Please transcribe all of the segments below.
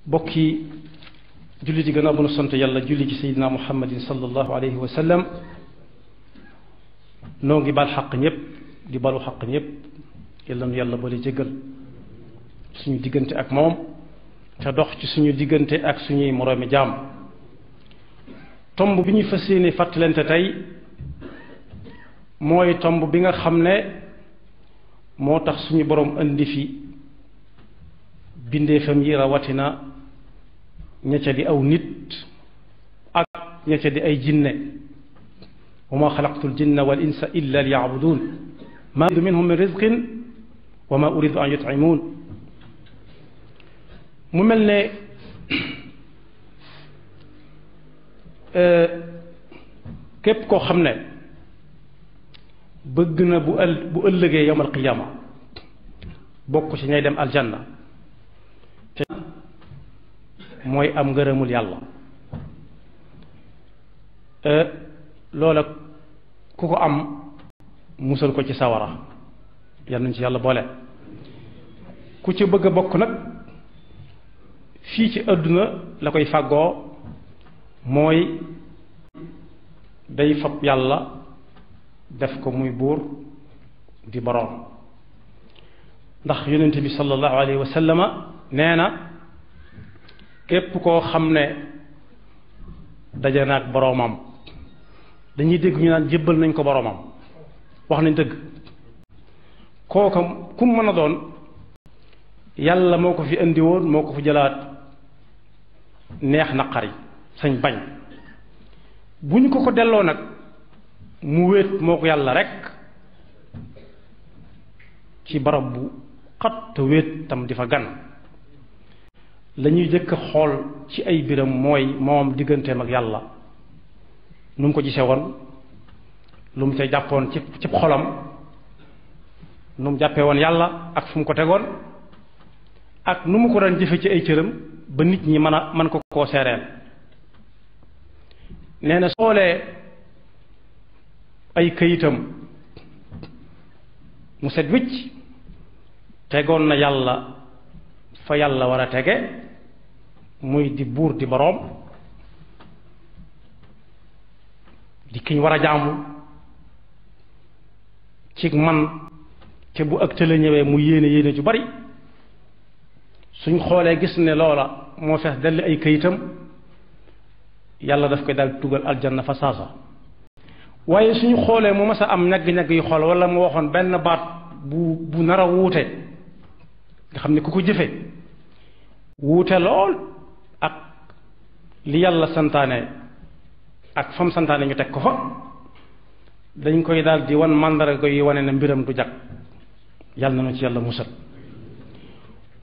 bokki jullit yi gannaaw bu nu sant yàlla julli ci seydina muhammadin sallallahu alayhi wa sallam noo ngi bal xaq ñëpp di balu xaq ñëpp yàlla nu yàlla boole jéggal suñu diggante ak moom te dox ci suñu diggante ak suñuy moroomi jaam. tomb bi ñu fas yéene fàttalante tey mooy tomb bi nga xam ne moo tax suñu boroom indi fi bindeefam yi rawatina ña ca di aw nit ak ña ca di ay jinne wa ma xalaqtu ljinna wal insa illa liyacbudun ma uridu minhum min rizqin wa ma uridu an yutcimuun. mu mel ne képp koo xam ne bëgg na bu ëllëgee yawmal qiyaama bokk ci ñay dem aljanna te mooy am ngërëmul yàlla, loola ku ko am musal ko ci sawara yal nañu ci yàlla boole. ku ci bëgg a bokk nag fii ci àdduna la koy fàggoo mooy day fab yàlla def ko muy buur di boroom, ndax yonent bi sallallahu alayhi wa sallama nee na képp koo xam ne daje naag boroomam, dañuy dégg ñu naan jébbal nañ ko boroomam, wax nañ dëgg, kooka ku mën a doon yàlla moo ko fi indi woon moo ko fi jëlaat, neex naqari sañ bañ bu ñu ko delloo nag mu wéet moo ko yàlla rekk ci barab bu xat te wéet tam di fa gan, la ñuy jëkk a xool ci ay biram mooy moom digganteem ak yàlla nu mu ko gisee woon, lu mu ca jàppoon ci xolam, nu mu jàppee woon yàlla ak fu mu ko tegoon ak nu mu ko daan jëfe ci ay cëram ba nit ñi mën ko koo seereel. nee na soolee ay këyitam mu set wicc tegoon na yàlla fa yàlla war a tege muy di buur di boroom di kiñ war a jaamu ci man te bu ak tële ñëwee mu yéene ju bari, suñ xoolee gis ne loola moo fees dell ay këyitam yàlla daf koy daal tugal aljanna fa saasa. waaye suñu xoolee mu mas a am ñagg-ñagg yu xool wala mu waxoon benn baat bu nar a wuute nga xam ne ku ko jëfe wuute lool ak li yàlla santaane ak fam santaane ñu teg ko fa, dañ koy daal di wan màndarga yi wane ne mbiram du jag, yàlla na nu ci yàlla musal.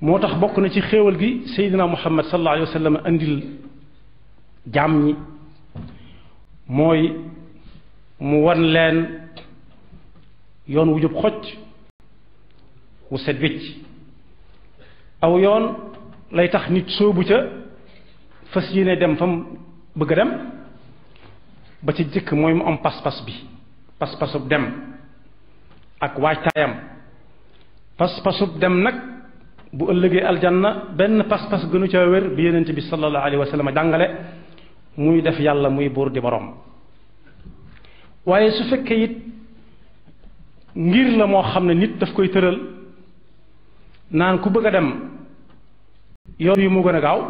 moo tax bokk na ci xéewal gi seydina muhammad sallallahu alayhi wa sallam andil jaam ñi mooy mu wan leen yoon wu jub xocc wu set wicc, aw yoon lay tax nit sóobu ca fas yéene dem fa mu bëgg a dem. ba ci jëkk mooy mu am pas-pas bi, pas-pasub dem ak waajtaayam. pas-pasub dem nag bu ëllëgee aljanna benn pas-pas gënu ca wér bi yonent bi sallallahu alayhi wa sallam jàngale, muy def yàlla muy buur di boroom. waaye su fekkee it ngir la moo xam ne nit daf koy tëral naan ku bëgg a dem yoon yu mu gën a gaaw,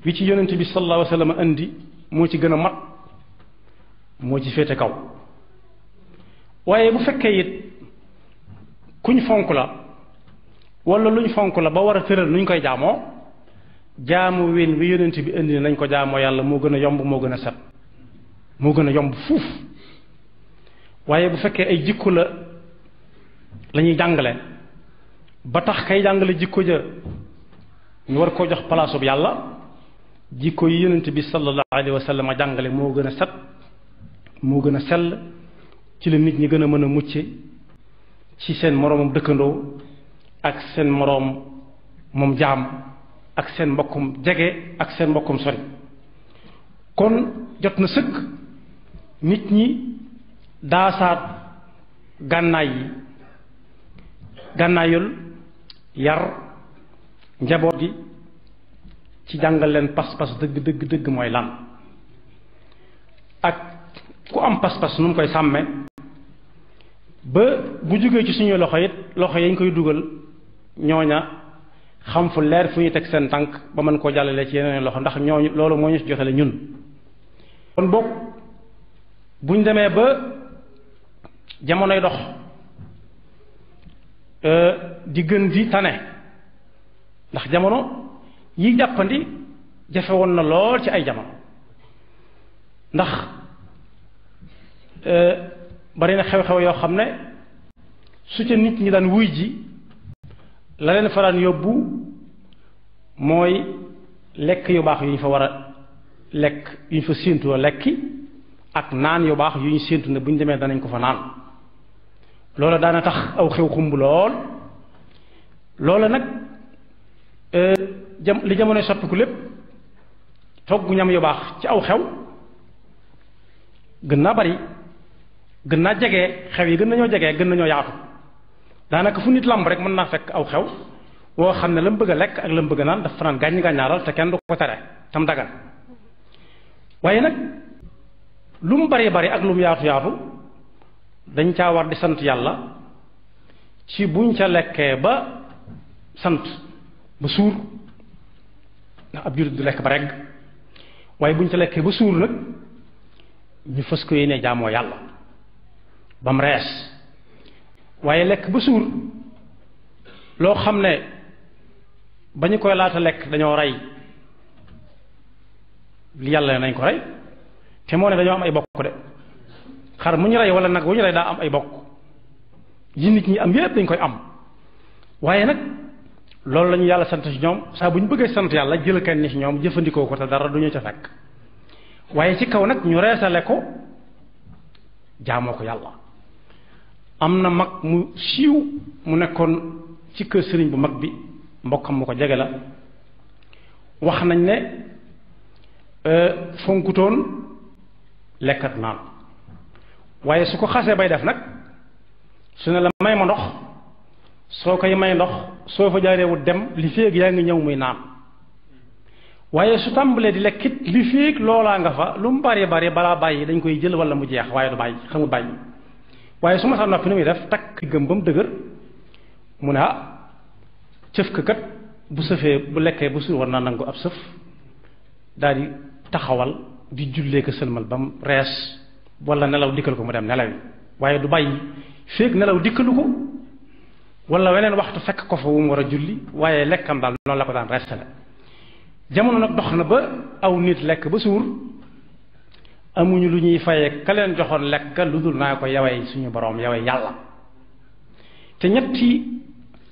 wi ci yonent bi sallallahu alayhi wa sallam indi moo ci gën a mat, moo ci féete kaw. waaye bu fekkee it kuñ fonk la wala luñ fonk la ba war a tëral nuñ koy jaamoo, jaamu win wi yonent bi indi nañ ko jaamoo yàlla moo gën a yomb, moo gën a set, moo gën a yomb fuuf. waaye bu fekkee ay jikko la ñuy jàngale ba tax kay jàngale jikko ja ñu war koo jox palaasub yàlla, jikko yi yonent bi sallallahu alayhi wa sallam a jàngale moo gën a set, moo gën a sell, ci la nit ñi gën a mën a mucce ci seen moroomam dëkkandoo ak seen moroom moom jaam ak seen mbokkum jege ak seen mbokkum sori. kon jot na sëkk nit ñi daasaat gànnaay yi, gànnaayul yar njaboot gi ci jàngal leen pas-pas dëgg mooy lan ak ku am pas-pas nu mu koy sàmme ba bu jógee ci suñu loxo it loxo yañ koy dugal ñooña xam fu leer fu ñuy teg seen tànk ba mën koo jàllale ci yeneen loxo ndax ñooñu loolu moo ñu ci jotale ñun kon boog buñ demee ba jamonoy dox di gën di tane ndax jamono yi jàppandi jafe woon na lool ci ay jamono ndax bari na xew-xew yoo xam ne su ca nit ñi daan wuy ji la leen fa daan yóbbu mooy lekk yu baax yu ñu fa war a lekk yu ñu fa séentoo lekki ak naan yu baax yu ñu séentu ne bu ñu demee danañ ko fa naan loola daana tax aw xew xumb lool loola nag li jamonoy soppiku lépp togg ñam yu baax ci aw xew gën naa bari gën naa jege xew yi gën nañoo jege gën nañoo yaatu daanaka fu nit lamb rek mën naa fekk aw xew woo xam ne la mu bëgg a lekk ak la mu bëgg a naan dafa fanaan gàññi gàññaaral te kenn du ko tere tam dagan waaye nag lu mu bari bari ak lu mu yaatu yaatu dañ caa war di sant yàlla ci buñ ca lekkee ba sant ba suur ndax ab jullit du lekk ba regg waaye buñ ca lekkee ba suur nag ñu fës ko yéene jaamoo yàlla ba mu rees waaye lekk ba suur loo xam ne ba ñu koy laata lekk dañoo rey li yàlla nañ ko rey te moo ne dañoo am ay bokk de xar mu ñu rey wala nag wu ñu rey daa am ay bokk yi nit ñi am yépp dañ koy am waaye nag loolu la ñu yàlla sant ci ñoom saa bu ñu bëggee sant yàlla jël kenn ni ci ñoom jëfandikoo ko te dara du ñu ca fekk waaye ci kaw nag ñu reesale ko jaamoo ko yàlla am na mag mu siiw mu nekkoon ci kër sëriñ bu mag bi mbokkam mu ko jege la wax nañ ne fonkutoon lekkat naan waaye su ko xasee bay def nag su ne la may ma ndox soo koy may ndox soo fa jaareewut dem li féeg yaa ngi ñëw muy naan waaye su tàmbalee di lekkit li féeg loolaa nga fa lu mu bari bari balaa bàyyi dañ koy jël wala mu jeex waaye du bàyyi xamul bàyyi waaye su ma sa noppi ni muy def takk gëm ba mu dëgër mu ne cëf ka kat bu sëfee bu lekkee bu suur war naa nangu ab sëf daal di taxawal di jullee ko sëlmal ba mu rees wala nelaw dikkal ko mu dem nelaw yi waaye du bàyyi féeg nelaw dikkalu ko wala weneen waxtu fekk ko fa wu mu war a julli waaye lekkam daal noonu la ko daan restale jamono nag dox na ba aw nit lekk ba suur amuñu lu ñuy fayee ka leen joxoon lekk lu dul naa ko yawee suñu boroom yawee yàlla te ñetti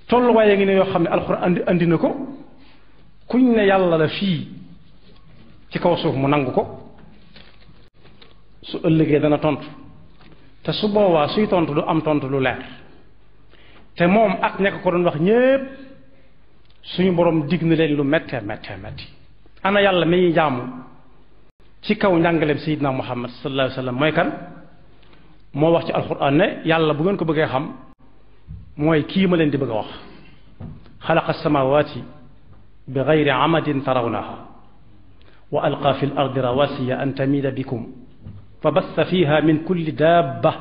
tolluwaaye ngi ne yoo xam ne alxuraan andi na ko kuñ ne yàlla la fii ci kaw suuf mu nangu ko su ëllëgee dana tontu te su boobaa suy tontu du am tontu lu leer te moom ak ñekk ko doon wax ñépp suñu borom digg na leen lu méttee méttee métti ana yàlla mi jaamu ci kaw njàngaleem Seydina Muhammad sallallahu alayhi wa sallam mooy kan moo wax ci alxuraan ne yàlla bu ngeen ko bëggee xam mooy kii ma leen di bëgg a wax xalaqa samawati bi gayri amadin tarawnaha wa alqa fi l ardi rawasiya an tamida bikum fa bassa fiha min kulli dabba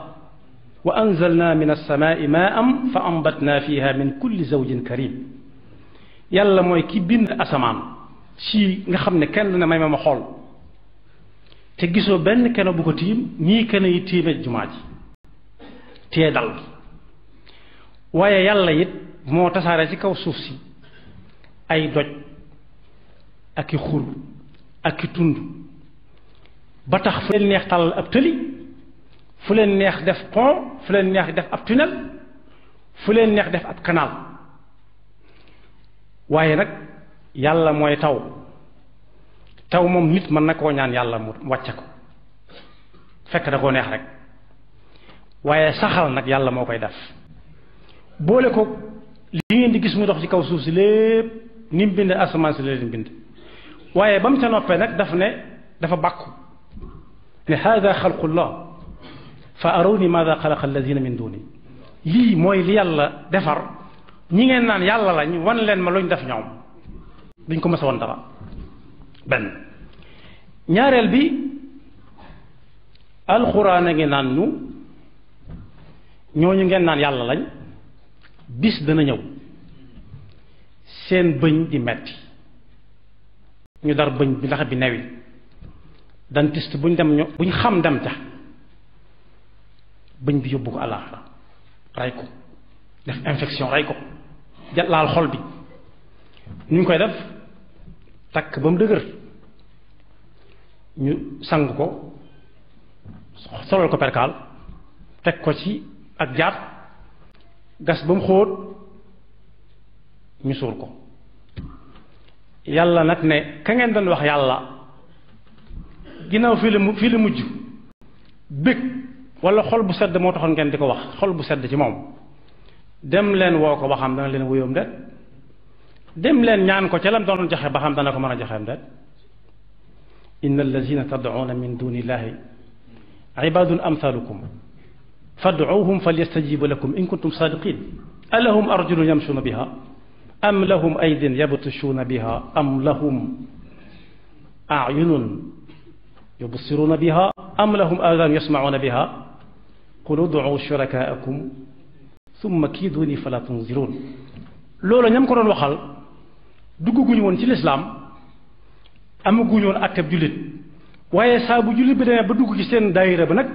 wa anzalna min alsamaai maan fa ambatna fiha min kulli zawjin karim yàlla mooy ki bind asamaan si nga xam ne kenn ne may ma xool te gisoo benn keno bu ko tiim ñii keno yi tiime jumaa ji tee dal waaye yàlla it moo tasaare ci kaw suuf si ay doj ak i xur ak i tund ba tax fu leen neex tàllal ab tëli fu leen neex def pont fu leen neex def ab tunnel fu leen neex def ab canal waaye nag yàlla mooy taw moom nit mën na koo ñaan yàlla mu wàcce ko fekk da koo neex rek waaye saxal nag yàlla moo koy def boole ko li ngeen di gis mu dox ci kaw suuf si lépp ni mu bind asamaan si la leen bind waaye ba mu ca noppee nag dafa bàkku ne hada xalqullah fa aruni maada xalaqa alladina min duni lii mooy li yàlla defar ñi ngeen naan yàlla lañ wan leen ma luñ def ñoom duñ ko mës a wan dara benn ñaareel bi alxuraan a ngi naan ñu ñooñu ngeen naan yàlla lañ bis dana ñëw seen bëñ di metti ñu dar bëñ bi ndax bi newi dentiste buñ xam dem ca bëñ bi yóbbu ko àllaaxira rey ko def infection rey ko laal xol bi ñu ngi koy def takk ba mu dëgër ñu sang ko solal ko perkaal teg ko ci ak jaat gas ba mu xóot ñu suur ko yàlla nag ne ka ngeen doon wax yàlla ginnaaw fii la mujj bëgg wala xol bu sedd moo taxoon ngeen di ko wax xol bu sedd ci moom dem leen woo ko ba xam dana leen wuyoom de dem leen ñaan ko ca lam doon joxe ba xam dana ko mën a joxeem de inna allazina tad'una min duni illahi ibadun amthalukum fad'uuhum falyastajibu lakum in kuntum sadiqin alahum arjulun yamshuna biha am lahum aydin yabtushuna biha am lahum a'yunun yubsiruna biha am lahum adhan yasma'una biha qul ud'u shurakaakum thumma kiiduni fala tunzirun loolu ñam ko doon waxal dugguñu woon ci lislaam amaguñu woon atteb jullit waaye saa bu jullit bi demee ba dugg ci seen daayira ba nag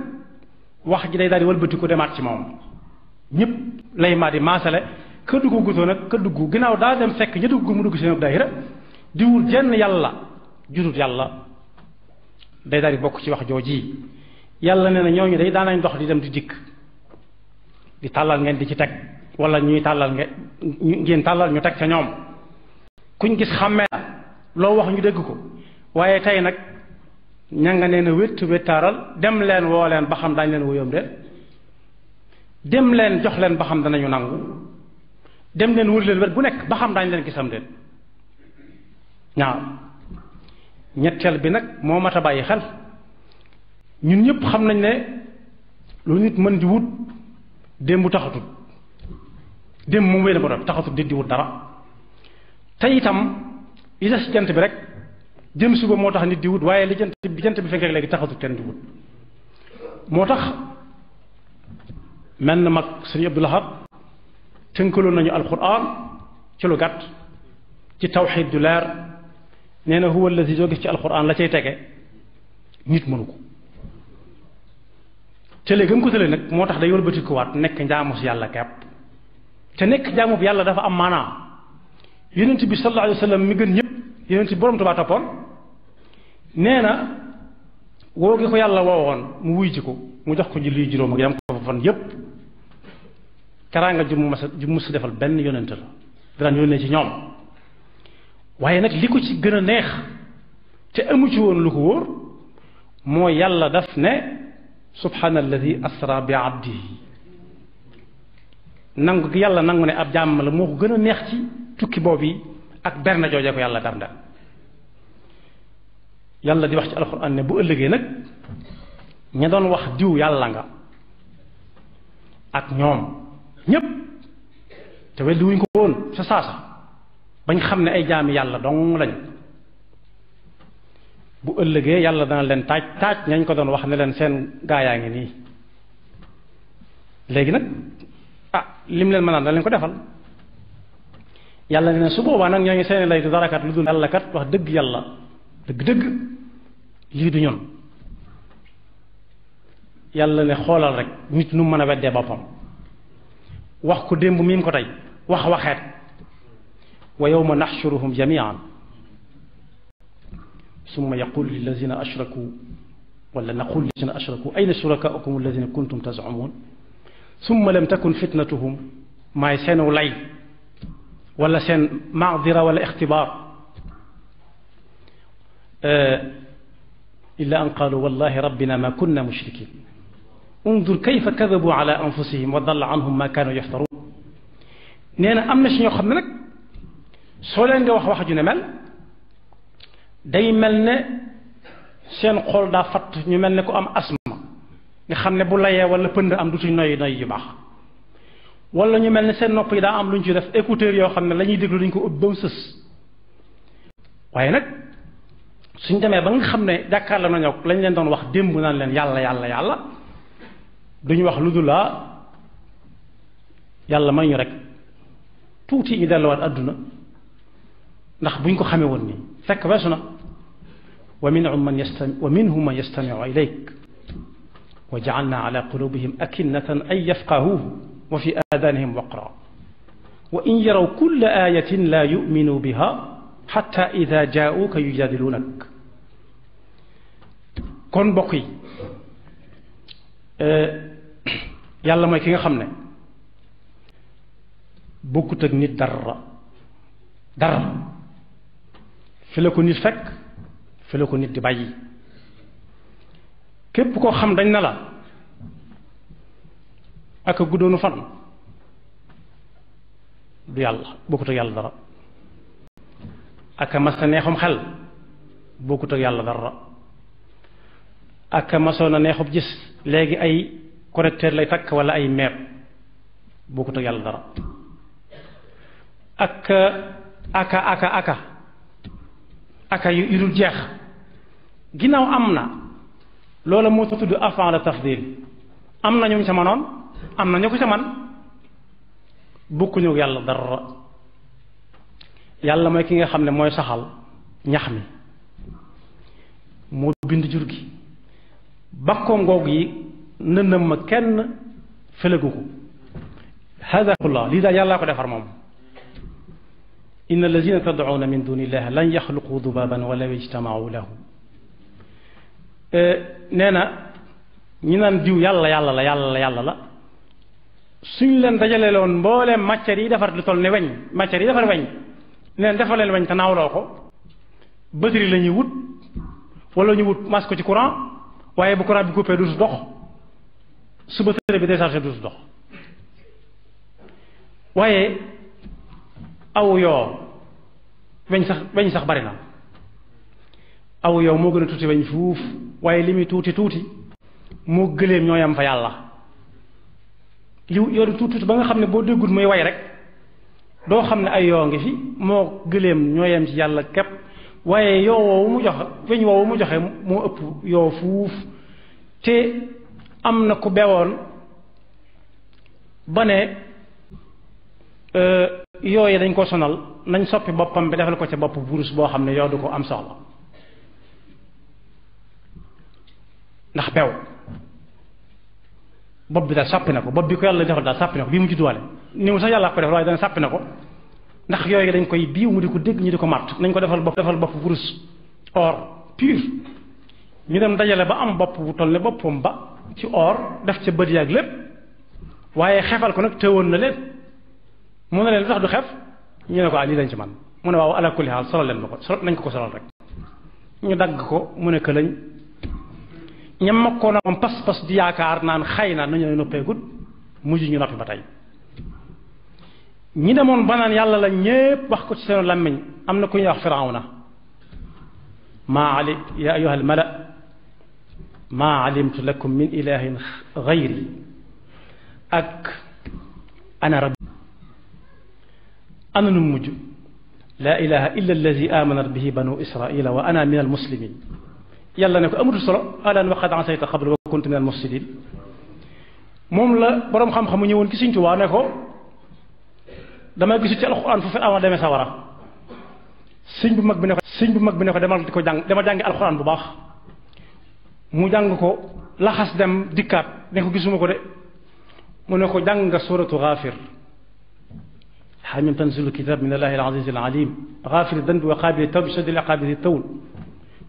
wax ji day daal di wëlbati ko demaat ci moom ñëpp lay maa di maasale ka dugg gutoo nag ka dugg ginnaaw daa dem fekk ña dugg mu dugg seen daayira di wut jenn yàlla judut yàlla day daal di bokk ci wax jooji yàlla nee na ñooñu day daanañ dox di dem di dikk di tàllal ngeen di ci teg wala ñuy tàllal ngeen tàllal ñu teg ca ñoom kuñ gis xàmmee loo wax ñu dégg ko waaye tey nag ña nga nee na wéttaaral dem leen woo leen ba xam dañ leen wuyoom de dem leen jox leen ba xam danañu nangu dem leen wër leen wet bu nekk ba xam dañ leen gisam de ñaaw ñetteel bi nag moo mat a bàyyi xel ñun ñëpp xam nañ ne lu nit mën di wut démb taxatut démb moom wéy na ba doon taxatut di wut dara te itam li des jant bi rek jëm suba moo tax nit di wut waaye li jant bi fekk léegi taxatut kenn di wut moo tax mel na mag sëñ Abdul Ahad tënkaloon nañu alquran ci lu gàtt ci tawxiid du leer nee na huwa allazi joo gis ci alquran la cay tege nit mënu ko tële gëm ko tële nag moo tax day wëlbati ko waat nekk njaamus yàlla kepp te nekk jaamub yàlla dafa am maanaa yonent bi sallallahu alayhi wa sallam mi gën ñëpp yonent bi borom Tuubaa toppoon nee na woo gi ko yàlla woowoon mu wuy ji ko mu jox ko julli juróom ak yam ko fan yépp teraanga ju mu mës defal benn yonent la daan yónnee ci ñoom waaye nag li ko ci gën a neex te amu ci woon lu ko wóor moo yàlla daf ne subhaana alladi asra bi abdihi nangu gi yàlla nangu ne ab jàmm la moo ko gën a neex ci tukki boobu ak berne joojee ko yàlla bernde yàlla di wax ci alxuraan ne bu ëllëgee nag ña doon wax diw yàlla nga ak ñoom ñépp te weddi wuñ ko woon sa saasa bañ xam ne ay jaami yàlla dong lañ bu ëllëgee yàlla dana leen taaj ñañ ko doon wax ne leen seen gaayaa ngi nii léegi nag lim leen mënaan da leen ko defal yàlla ne su boobaa nag ñoo ngi seeni lay du dara kat lu dul yàlla kat wax dëgg yàlla dëgg-dëgg lii du ñun yàlla ne xoolal rek nit nu mën a weddee boppam wax ko démb miim ko tey waxeet wa yawma naxshuruhum jamian summa yaqulu lillazina ashraku wala naqul lillazina ashraku ayna shurakaukum allazina kuntum tazumun summa lam takun fitnatuhum maay seenu lay wala seen maadira wala ixtibaar illa an qaalu wallahi rabbina ma kunna mushrikin undur kayfa kadabu ala anfusihim wa dalla anhum ma kaanu yaftaruun nee na am na si ñoo xam ne nag soo leen nga wax ju ne mel day mel ne seen xol daa fatt ñu mel ne ku am asma nga xam ne bu layee wala pënd am dutuñ noyyi noyyi yu baax wala ñu mel ne seen nopp yi daa am lu ñu ci def écouteur yoo xam ne la ñuy déglu dañ ko ëpp ba mu sës waaye nag suñ demee ba nga xam ne jàkkaarloo nañoo lañ leen doon wax démb naan leen yàlla yàlla yàlla duñu wax lu dul laa yàlla may ñu rek tuuti ñu delluwaat àdduna ndax buñ ko xamee woon nii fekk weesu na wa minhum man yastamiu ilayk wa jaalna ala qulubihim akinnatan an yafqahuhu wa fi adanihim waqra wa in yaraw kulla ayatin la yuminu biha xatta ida jaauka yujadilunak kon mbokk yi yàlla mooy ki nga xam ne bokkut ak nit dara fi la ko nit fekk fi la ko nit di bàyyi képp koo xam dañ na la ak a guddoonu fan du yàlla bokkut ak yàlla dara ak a mas a neexum xel bokkut ak yàlla dara ak a masoon a neexub gis léegi ay correcteur lay takk wala ay meeb bokkut ak yàlla dara aka yu dul jeex ginnaaw am na loola moo tudd af'al tafdil am na ñu ca manoon am na ñu ko ca man bokkuñu yàlla dara yàlla mooy ki nga xam ne mooy saxal ñax mi moo bind jur gi bakkoom ngoog yi nëndam ma kenn fëlëgu ko hadakullah lii daal yàllaa ko defar moom inna allazina tad'una min duni illahi lan yaxluqu dubaban walaw ijtamau lahu nee na ñi naan diw yàlla yàlla la suñ leen dajaleeloon mbooleem matières yi defar lu toll ne weñ matières yi defar weñ neen defal leen weñ te naawloo ko batterie la ñuy wut wala ñu wut mas ko ci courant waaye bu courant bi coupé du su dox su batterie bi déchargé du su dox waaye aw yoo weñ sax bari na aw yoo moo gën a tuuti weñ fuuf waaye li muy tuuti moo gëléem ñoo yam fa yàlla li yoru tuuti ba nga xam ne boo déggul muy way rek doo xam ne ay yoo ngi fi moo gëléem ñoo yem ci yàlla képp waaye yoo woowu mu joxe weñ woowu mu joxe moo ëpp yoo fuuf te am na ku bewoon ba ne yooyu dañ ko sonal nañ soppi boppam bi defal ko ca bopp burus boo xam ne yoo du ko am soxla ndax bew bopp bi daal sàppi na ko bopp bi ko yàlla defal daal sàppi na ko bii mu judduwaale ni mu sax yàlla ko defal waaye dana sàppi na ko ndax yooyu dañ koy biiw mu di ko dégg ñu di ko màtt nañ ko defal bopp burus or pur ñu dem dajale ba am bopp bu toll ne boppam ba ci or def ca bët yaag lépp waaye xefal ko nag teewoon na leen mu ne leen lu tax du xef ñu ne ko lii lañ ci man mu ne waaw ala kulli haal solal leen ma ko sol nañ ko solal rek ñu dagg ko mu ne lañ ñam makkoon am pas-pas di yaakaar naan xëy na nañu noppeegut mujj ñu noppi ba tey ñi demoon ba naan yàlla la ñépp wax ko ci seen làmmiñ am na ku ñuy wax firawna ya ayuha almala maa alimtu lakum min ilahin gayri ak ana rabbi ana nu mujj laa ilaha illa allazi amanat bihi banu israila wa ana min almuslimin yàlla ne ko amatul solo alaan wa qad asayta qablu wa kuntu min almufsidin moom la boroom xam-xamu ñëwoon ki Sëñ Tuubaa ne ko dama gisu ci alxuraan fu Firawna demee sawara sëñ bu mag bi ne ko demal di ko dama jàngi alxuraan bu baax mu jàng ko laxas dem dikkaat ne ko gisuma ko de mu ne ko jàng nga suratu Gaafir hamim tanzilu kitab min allahi al-aziz al-alim ghafir ad-dambi wa qabil at-tawb shadid al-iqabi at-tawl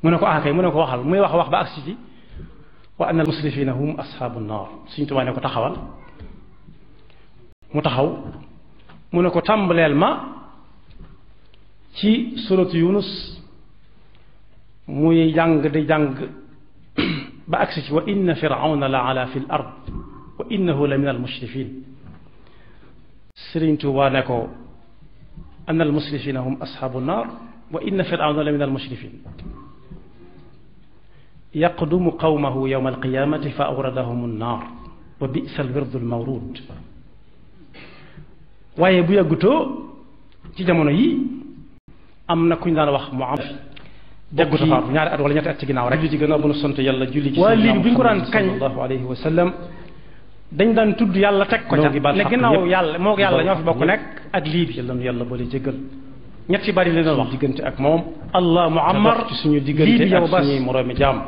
mu ne ko kay mu ne ko waxal muy wax ba agsi ci wa anna al-musrifina hum ashabu an-nar Sëñ Tuubaa ne ko taxawal mu taxaw mu ne ko tàmbaleel ma ci suratu Yunus muy jàng di jàng ba agsi ci wa inna firawna la ala fi l-ard wa innahu la min al-musrifin Sëriñ Tuubaa ne ko anna al-musrifina hum ashabu an-nar wa inna firawna la min al-musrifin yaqdumu qawmahu yawma al-qiyamati fa awradahum an-nar wa bi'sa al-wirdu al-mawrud waaye bu yàggutoo ci jamono yi am na ku ñu daan wax mu am déggu faatu ñaari at wala ñetti at ci ginnaaw rek julli ci gannaaw bu nu sant yàlla julli ci waa léegi bi ñu ko daan kañ sallallahu alayhi wa sallam dañ daan tudd yàlla teg ko ca ne ginnaaw yàlla moo yàlla ñoo fi bokk nekk ak lii bi yàlla boole jéggal ñetti bari li doon wax diggante ak moom allah muammar ci suñu diggante ak suñuy moroomi jaam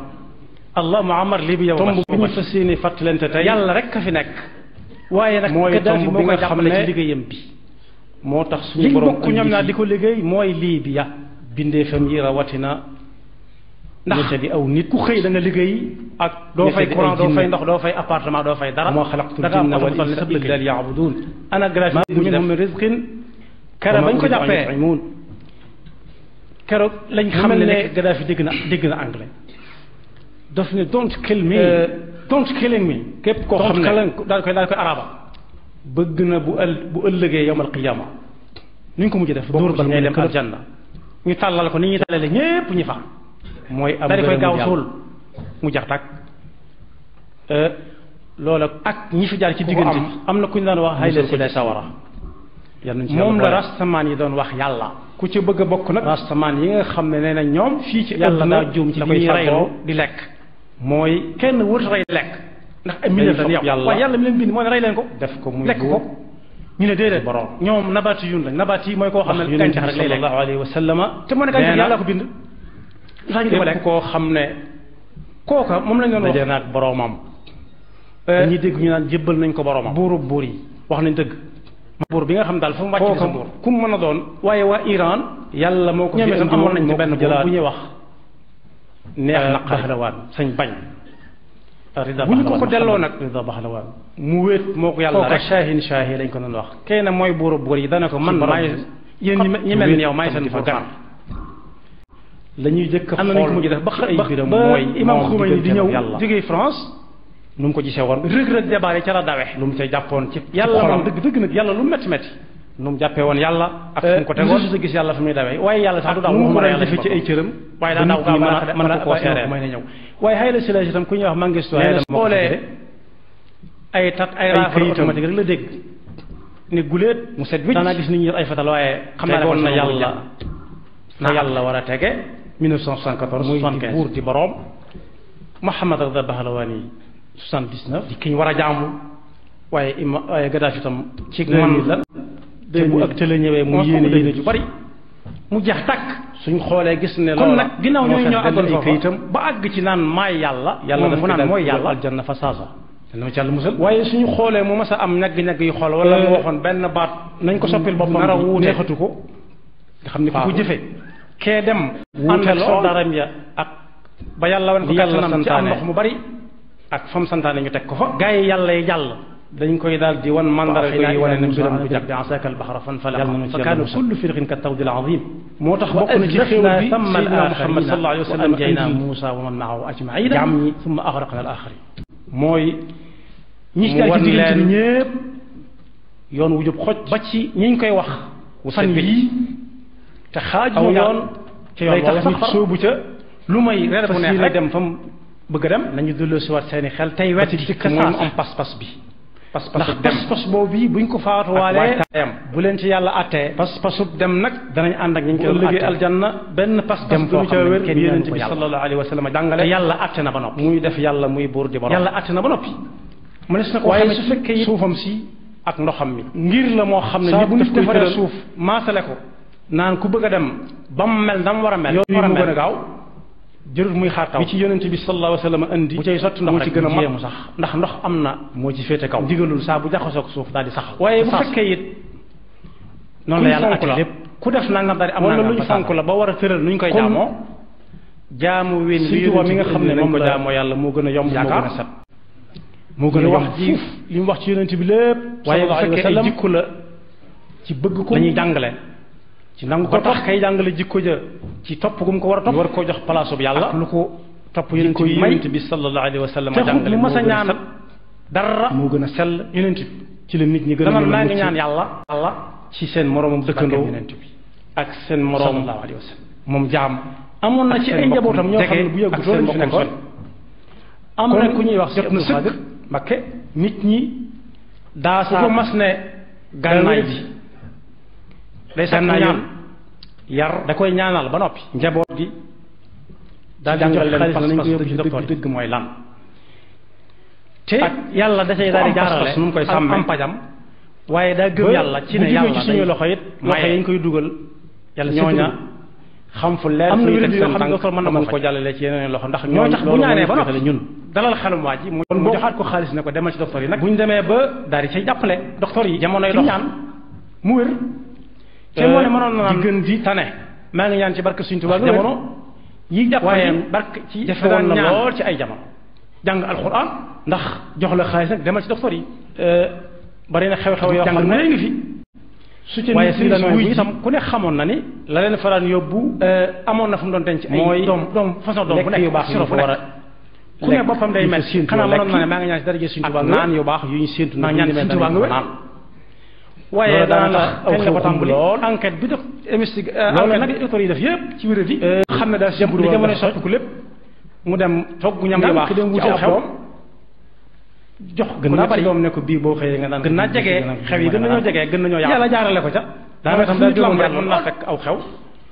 allah muammar lii bi yow tomb bi ñu fas yéene fàttalante tey yàlla rek ka fi nekk waaye nag mooy tomb bi nga xam ne ci liggéeyam bi moo tax suñu borom bokk ñoom naa di ko liggéey mooy lii bi ya bindeefam yi rawatina ndax di aw nit ku xëy da nga liggéey ak doo fay courant doo fay ndox doo fay appartement doo fay dara moo xalaqtul jinna wal insa illa liya'budun ana graphi minhum min rizqin keroog bañ ko jàppee keroog lañ xam ne Gaddafi dégg na anglais daf ne don't killing me képp koo xam ne daal koy araba bëgg na bu ëllëgee yawmal qiyaama ni ñu ko mujj def dóor bal ngay dem aljanna ñu tàllal ko ni ñuy tàllale ñépp ñi fa mooy am daal di koy gaaw suul mu jax tàkk loola ak ñi fi jaar ci diggante am na ku ñu daan wax Hayle Selassie sawara moom la rastamaan yi doon wax yàlla ku ci bëgg a bokk nag rastamaan yi nga xam ne nee na ñoom fii ci yàlla daa juum ci li ñuy reyloo di lekk mooy kenn wut rey lekk ndax ay milliers dañ yow waaye yàlla mi leen bind moo ne rey leen ko def ko muy lekk ko ñu ne déedéet ñoom nabaati yun lañ nabaati yi mooy koo xam ne gàncax rek lay lekk sallallahu alayhi wa sallama te moo ne gàncax yàlla ko bind ndax ñu di ko lekk koo xam ne kooka moom lañ doon wax daje naag boroomam dañuy dégg ñu naan jébbal nañ ko boroomam buur yi wax nañ dëgg buur bi nga xam daal fa mu wàcc sa buur ku mu mën a doon waaye waa Iran yàlla moo ko ñoom itam amoon nañ ci benn buur bu ñuy wax neex na Pahlawan sañ bañ bu ñu ko delloo nag Rida Pahlawan mu wéet moo ko yàlla rek Shahi lañ ko doon wax kay na mooy buur yi dana ko man maay yéen ñi mel ni yow maay seen fa gan la ñuy jëkk xool am nañ ko mujj def ba imam Khomeini di ñëw jógee France nu mu ko gisee woon rëg-rëg jabaare ca la dawe lu mu ca jàppoon ci yàlla moom dëgg nag yàlla lu métti métti nu mu jàppee woon yàlla ak fu mu ko tegoon su gis yàlla fi muy dawee waaye yàlla sax du daw mu ko doon defee ci ay cëram waaye daa daw gaaw mën ko seeree may na ñëw waaye Hayle Selassie itam ku ñuy wax Mengistu xoolee ay raafal automatique rek la dégg ne guléet mu set wicc daanaa gis nit ñi yor ay fetal waaye xam naa ne na yàlla na yàlla war a tege 1974 muy di buur di boroom Mohammad Rida Pahlawi 79 di ki ñu war a jaamu waaye Gaddafi itam ci man la te bu ak tële ñëwee mu yéene ju bari mu jeex tàkk suñ xoolee gis ne kon nag ginnaaw ñooy ñoo àggoon foofa itam ba àgg ci naan maay yàlla yàlla dafa naan mooy yàlla aljanna fa saasa yàlla ma ci yàlla musal waaye suñu xoolee mu mas a am ñagg-ñagg yu xool wala mu waxoon benn baat nañ ko soppil boppam nar a wuute neexatu ko nga xam ne ku ko jëfee kee dem ànd ak soldaram ya ak ba yàlla wan ko kattanam ci am ndox mu bari ak fam santaane ñu teg ko fa gaa yi yàlla yi jàll dañ koy daal di wan mandara yi wane ne mbiram bu jag bi asaka al bahra fanfalaqa fa kaana kullu firqin ka tawdi al azim moo tax bokk na ci xéewal bi sayyidina Muhammad sallallahu alayhi wa sallam anjayna Muusa wa man maahu ajmain jaam ñi summa aghraqna al axarin mooy ñi ci daal ci diggante bi ñëpp yoon wu jub xoj ba ci ñi ñu koy wax fan yii te xaaju yoon ci yoon tax nit soobu ca lu may reer bu neex rek dem fa mu bëgg a dem nañu delloo si waat seeni xel tey wet ci mooy mu am pas-pas bi ndax pas-pas boobu bi buñ ko faatuwaalee bu leen ci yàlla attee pas-pasub dem nag danañ ànd ak ñu ko liggéey aljanna benn pas-pas bu ñu ca wér bi yonent bi sallallahu alayhi wa sallam jàngale yàlla atte na ba noppi muy def yàlla muy buur di borom yàlla atte na ba noppi mënees na ko waaye su fekkee suufam si ak ndoxam mi ngir la moo xam ne nit bu nit defaree suuf maasale ko naan ku bëgg a dem ba mu mel na mu war a mel yoon mu gën a gaaw jërul muy xaar taw bi ci yonent bi sallallahu alayhi wa sallam andi bu cay sotti ndox rek gën a jéemu sax ndax ndox am na moo ci féete kaw digalul saa bu jaxasoo ko suuf daal di sax waaye bu fekkee it noonu la yàlla ate lépp ku def nangam daal di am nangam luñ fonk la ba war a tëral nuñ koy jaamoo jaamu win bi mi nga xam ne moom ko jaamoo yàlla moo gën a yomb moo gën a set moo gën a yomb fuuf li mu wax ci yonent bi lépp waaye bu fekkee ay jikko la ci bëgg ko lañuy jàngale ci nangu ko tax kay jàngale jikko ja ci topp gum ko war a topp war koo jox place bu yàlla lu ko topp yonent bi may yonent bi sallallahu alayhi wa sallam jàngale mu mas a ñaan dara moo gën a sell yonent bi ci la nit ñi gën a maa ngi ñaan yàlla ci seen moroomam dëkkandoo yonent bi ak seen moroom sallallahu alayhi wa sallam moom jaam amoon na ci ay njabootam ñoo xam ne bu yàggu seen fi nekkoon am na ku ñuy wax jot na sëkk Mbakke nit ñi daa su ko mas ne gànnaay bi day sànnaay yoon yar da koy ñaanal ba noppi njaboot gi daal di jox xaalis nañ ko yóbbu ci docteur dëgg mooy lan te yàlla da cay daal di jaarale nu mu koy sàmme am pajam waaye daa gëm yàlla ci ne yàlla ci suñu loxo it loxo yi ñu koy dugal yàlla ñooña xam fu leer am na wér yoo xam ne docteur mën na ko jàllale ci yeneen loxo ndax ñoo tax bu ñaanee ba noppi ñun dalal xelum waa ji mu joxaat ko xaalis ne ko demal ci docteur yi nag bu ñu demee ba daal di cay jàppale docteur yi jamonoy dox ñaan mu wér te moo ne mënoon na naan di gën di tane maa ngi ñaan ci barke Sëriñ Tuubaa jamono yi jàpp waaye barke ci jafe woon na lool ci ay jamono jàng alxuraan ndax jox la xaalis nag demal ci docteur yi bari na xew-xew yoo xam ne ngi fi su ci waaye si wuy itam ku ne xamoon na ni la leen faraan yóbbu amoon na fu mu doon denc ay doom façon doom bu nekk yu baax yu fa war a ku ne boppam day mel xanaa mënoon na ne maa ngi ñaan ci daraja Sëriñ Tuubaa naan yu baax yu ñu séentu na ñaan Sëriñ Tuubaa nga wér waaye dana la kañ ba tàmbali enquête bi def investigé enquête nag autorité yi def yëpp ci wér di xam ne daal si jamono soppiku lépp mu dem togg ñam yu baax ci aw xew jox gën naa bari doom ne ko bii boo xëyee nga naan gën naa jege xew yi gën nañoo jege gën nañoo yàlla jaarale ko ca daanaka tam daal doom rek mën naa fekk aw xew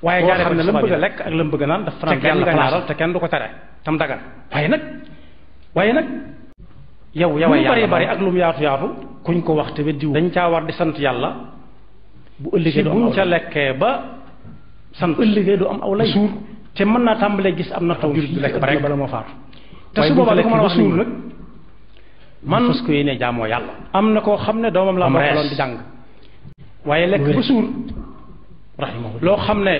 waaye jaarale xam ne la mu bëgg a lekk ak la mu bëgg a naan daf fanaan yàlla palaaral te kenn du ko tere tam dagan waaye nag yow bari bari ak lu mu yaatu yaatu kuñ ko wax te weddiwu dañ caa war di sant yàlla bu ëllëgee du am buñ ca lekkee ba sant ëllëgee du am aw lay suur te mën naa tàmbalee gis am na taw di lekk ba rek bala moo faatu te su boobaa ko mën a wax suur nag man fas ko yéene jaamoo yàlla am na koo xam ne doomam la bokkaloon di jàng waaye lekk ba suur rahimahu loo xam ne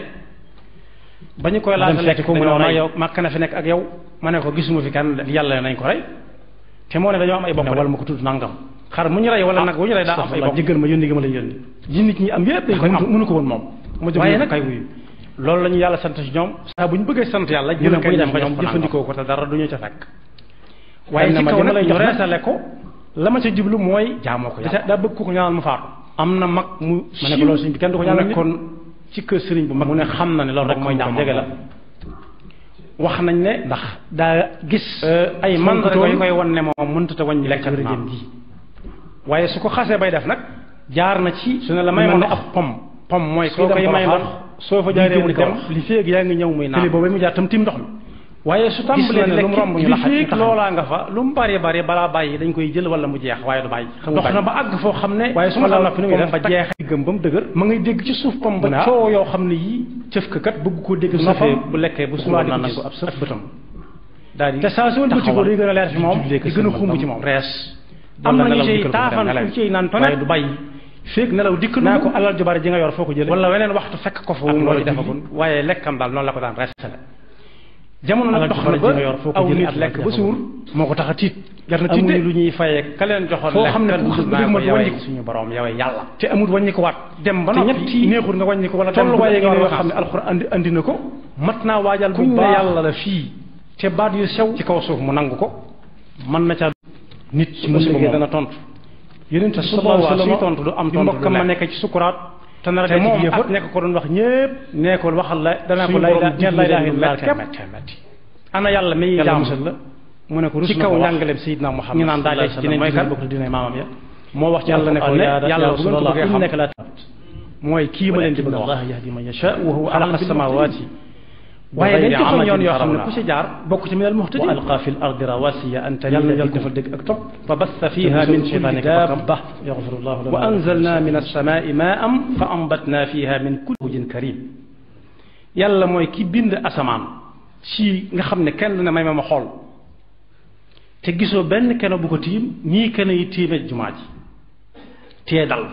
ba ñu koy laata lekk ko mu ne yow màkk na fi nekk ak yow ma ne ko gisuma fi kenn yàlla nañ ko rey te moo ne dañoo am ay bokk wala ma ko tudd nangam xar mu ñu rey wala nag bu ñu rey daa am ay bokk jëggal ma yónni gi ma lay yónni ji nit ñi am yépp dañ ko am mënu ko woon moom waaye nag kay wuyu loolu la ñu yàlla sant ci ñoom saa bu ñu bëggee sant yàlla jël koy dem ba ñoom jëfandikoo ko te dara du ñu ca fekk waaye ci kaw nag ñu reesale ko la ma ca jublu mooy jaamoo ko yàlla daa bëgg ko ñaanal mu faatu am na mag mu ma ne ko loolu sëriñ bi kenn du ko ñaanal kon ci kër sëriñ bu mag mu ne xam na ne loolu rek mooy jaamoo jege la wax nañ ne ndax daa gis ay mandarga yu koy wan ne moom mënut a wàññi lekk ak naan ji waaye su ko xasee bay def nag jaar na ci su ne la may ma ab pom mooy soo koy may ndox soo fa jaaree mu dem li féeg yaa ngi ñëw muy naan boobu mu jaar tam tim ndox mi waaye su tàmbalee ne lu mu romb ñu laxat li féeg loolaa nga fa lu mu bari bari balaa bàyyi dañ koy jël wala mu jeex waaye du bàyyi dox na ba àgg foo xam ne waaye su ma la noppi ni muy def ba jeex gëm ba mu dëgër ma ngay dégg ci suuf pom ba coo yoo xam ne yii cëf ka kat bëgg koo dégg noppam bu lekkee bu subaa naan ko ab sëf bëtam daal di te saa su bëti ko day gën a leer ci moom di gën a xumb ci moom rees am na ñu ciy taafan ku ciy naan tonet du bàyyi féeg nelaw dikk naa ko alal ju bari ji nga yor foo ko jëlee wala weneen waxtu fekk ko fa wu loolu defagul waaye lekkam daal noonu la ko daan restale jamono nag dox na ba aw nit lekk ba suur moo ko tax a tiit jar na tiit amuñu lu ñuy fayee ka leen joxoon foo xam ne ku yowee suñu borom yowee yàlla te amul wàññi ko waat dem ba noppi neexul nga wàññi ko wala tolluwaay nga xam ne alxuraan andi na ko mat naa waajal bu baax yàlla la fii te baat yu sew ci kaw suuf mu nangu ko mën na ca nit ci musiba moom dana tontu yeneen te sallallahu alayhi wa sallam tontu du am tontu mbokkam ma nekk ci sukuraat te nar a moom ak nekk ko doon wax ñépp nee ko waxal la dana ko lay la képp ana yàlla mi jaam la mu ne ko ci kaw njàngaleem Seydina Muhammad ñu naan daal ci dinañ kan bokk dina maamam ya moo wax ci yàlla ne ko yàlla bu ngeen ko bëggee xam nekk la mooy kii ma leen di bëgg a wax yahdi man yasha wa huwa xalaqa samawati waaye dañ defoon yoon yoo xam ne ku ci jaar bokk ci minal muhtadin wa alqa fi l ardi rawasiya an tamida yàlla defal dëgg ak topp fa bassa fiha min kulli dabba yaxfirullahu lana wa anzalna min alsamai maan fa ambatna fiha min kulli wujin karim yàlla mooy ki bind asamaan si nga xam ne kenn ne may ma xool te gisoo benn keno bu ko tiim ñii keno yi tiime jumaa ji tee dal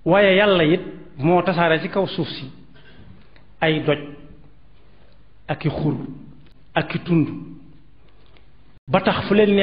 waaye yàlla it moo tasaare ci kaw suuf si ay doj ak i xur ak i tund ba tax fu leen